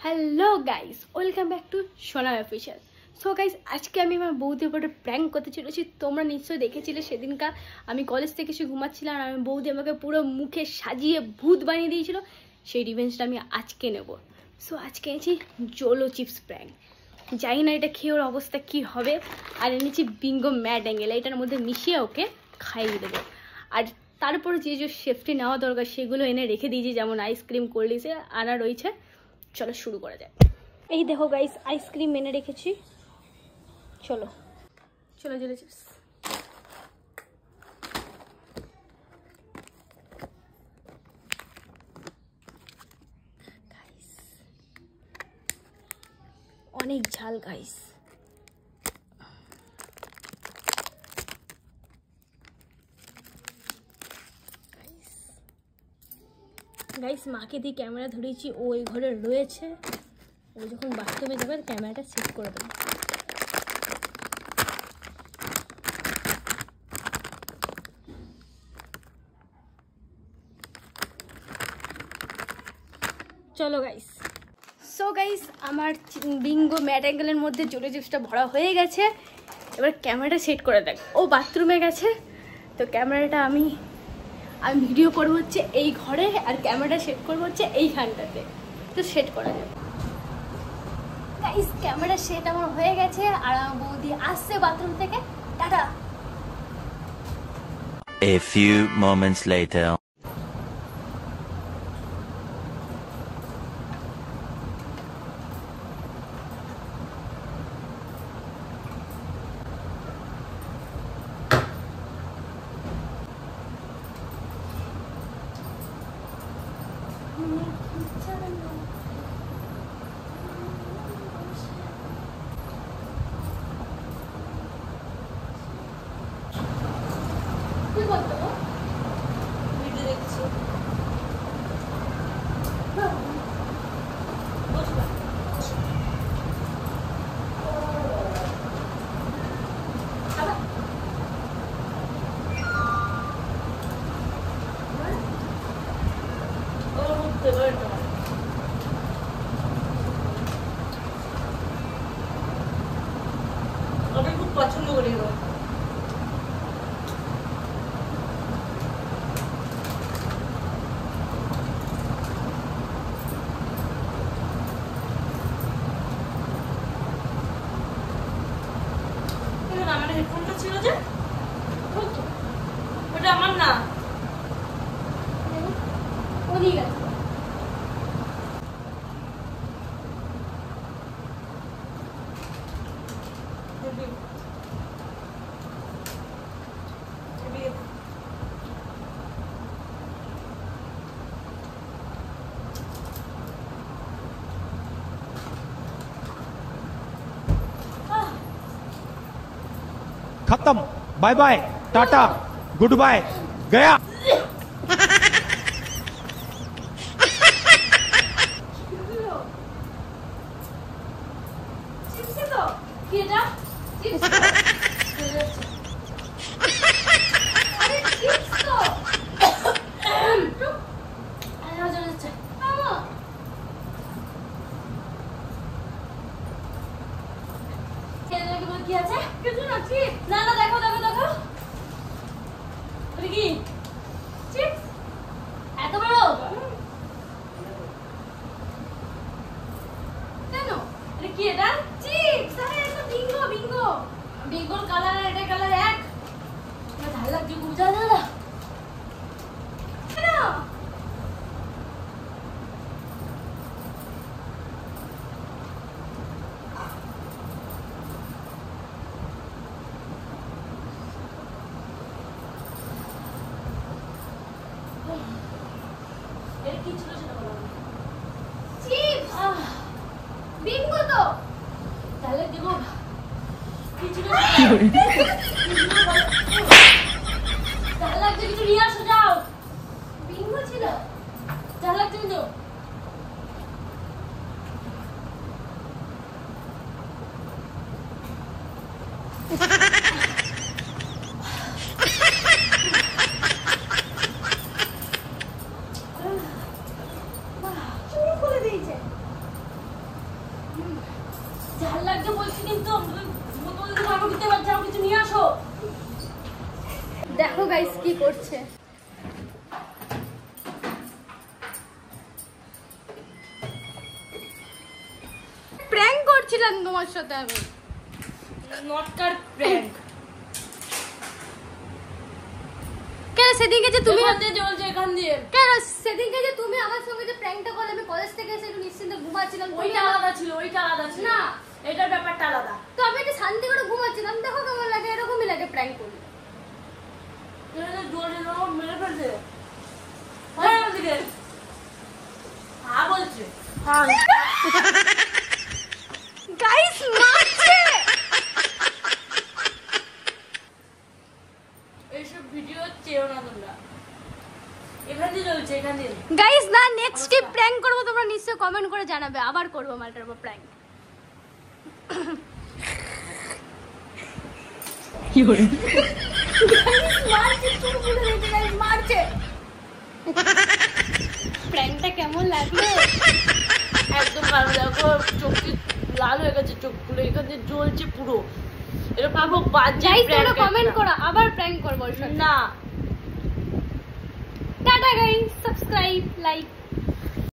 Hello guys, welcome back to Sonam official. So guys, আজকে আমি আমার বৌদির উপরে প্র্যাঙ্ক করতে চলেছি। তোমরা নিশ্চয়ই দেখেছিলে সেদিনকার আমি কলেজ থেকে এসে ঘুমাচ্ছিলাম আর আমি বৌদি আমাকে পুরো মুখে সাজিয়ে ভূত বানিয়ে দিয়েছিল। সেই রিভেঞ্জটা আমি আজকে নেব। সো আজকে এনেছি জোলো চিপস প্র্যাঙ্ক। জানি না এটা খেয়ে ওর অবস্থা কী হবে। আর এনেছি বিঙ্গো ম্যাড অ্যাঙ্গেল, এটার মধ্যে মিশিয়ে ওকে খাইয়ে দেবো। আর তারপরে যে যে সেফটি নেওয়া দরকার সেগুলো এনে রেখে দিয়েছি, যেমন আইসক্রিম, কোল্ড ড্রিঙ্কসে আনা রয়েছে। চলো শুরু করা যায়। এই দেখো গাইস, আইসক্রিম এনে রেখেছি। চলো চলো চলে চিপস। অনেক ঝাল গাইস। গাইস মাকে দিয়ে ক্যামেরা ধরেছি, ও ওই ঘরে রয়েছে। ও যখন বাথরুমে যাবে ক্যামেরাটা সেট করে দেবে। চলো গাইস। সো গাইস, আমার বিঙ্গো ম্যাড অ্যাঙ্গেলের মধ্যে জোরে চিপসটা ভরা হয়ে গেছে। এবার ক্যামেরাটা সেট করে দেখ। ও বাথরুমে গেছে, তো ক্যামেরাটা আমি ভিডিও করবো হচ্ছে এই ঘরে, আর ক্যামেরাটা সেট করবো হচ্ছে এইখানটাতে। তো সেট করা যাবে গাইস। ক্যামেরা সেট আমার হয়ে গেছে আর আমার বৌদি আসছে বাথরুম থেকে। Tata. A few moments later. কি করতে গো? ভিডিও দেখছি। বসবা। খাবা? ওর মধ্যে বড়টা। আমি খুব পছন্দ করি গো। আমার হেডফোনটা ছিল যে, ওটা আমার না, ও নিয়ে গেছে। खत्म। बाय बाय, टाटा, गुड बाय, गया। কি আছে? কিছু না, চিপস। না না, দেখো দেখো দেখো, কি চিপস এত বড় কেন? এটা কি? এটা চিপস। আরে এটা বিঙ্গো। বিঙ্গো বিঙ্গোর কালার আর এটা কালার এক। ঝাল লাগছে খুব। যা যা যা। কি ছিল সেটা বলো। চিপস। বিঙ্গো তো তাহলে দেবো। কি ছিল? ঝাল লাগছে, কিছু নিয়ে আসো যাও। বিঙ্গো ছিল, ঝাল লাগছে কিন্তু। আজকে বলছি কিন্তু বোতল দিয়ে আমাকে দিতে পারছে আমাকে কিছু নিয়ে আসো। দেখো গাইস কি করছে। প্র্যাঙ্ক করছিলাম তোমার সাথে আমি। নটকার প্র্যাঙ্ক। কেন সেদিনকে যে তুমি এখান দিয়ে জ্বলছে এখান দিয়ে। কেন সেদিনকে যে তুমি আমার সঙ্গে যে প্র্যাঙ্কটা করলে আমি কলেজ থেকে এসে একটু নিশ্চিন্তে ঘুমাচ্ছিলাম ওইটা আলাদা ছিল, ওইটা আলাদা ছিল না, এটার ব্যাপারটা আলাদা। তো আমি একটু শান্তি করে ঘুমাচ্ছিলাম, দেখো কেমন লাগে, এরকমই লাগে প্র্যাঙ্ক করলে। এখানে জ্বলছে যখন মেরে ফেলছে। হ্যাঁ ওদিকে হ্যাঁ বলছে হ্যাঁ গাইস মারছে। এইসব ভিডিও চেয়েও না তোমরা। এখান দিয়ে জ্বলছে এখান দিয়ে। গাইস না নেক্সট কি প্র্যাঙ্ক করব তোমরা নিশ্চয়ই কমেন্ট করে জানাবে, আবার করব মালটার উপর প্র্যাঙ্ক। কি হলো মারছে চুপ করে রেখে গাইস মারছে। প্র্যাঙ্কটা কেমন লাগলো? একদম ভালো দেখো চোখ লাল হয়ে গেছে, চোখগুলো এখান দিয়ে জ্বলছে পুরো। এরকম বাজে গাইস তোমরা prank কমেন্ট একটা। করো, আবার প্র্যাঙ্ক করব। না টাটা গাইস, সাবস্ক্রাইব, লাইক।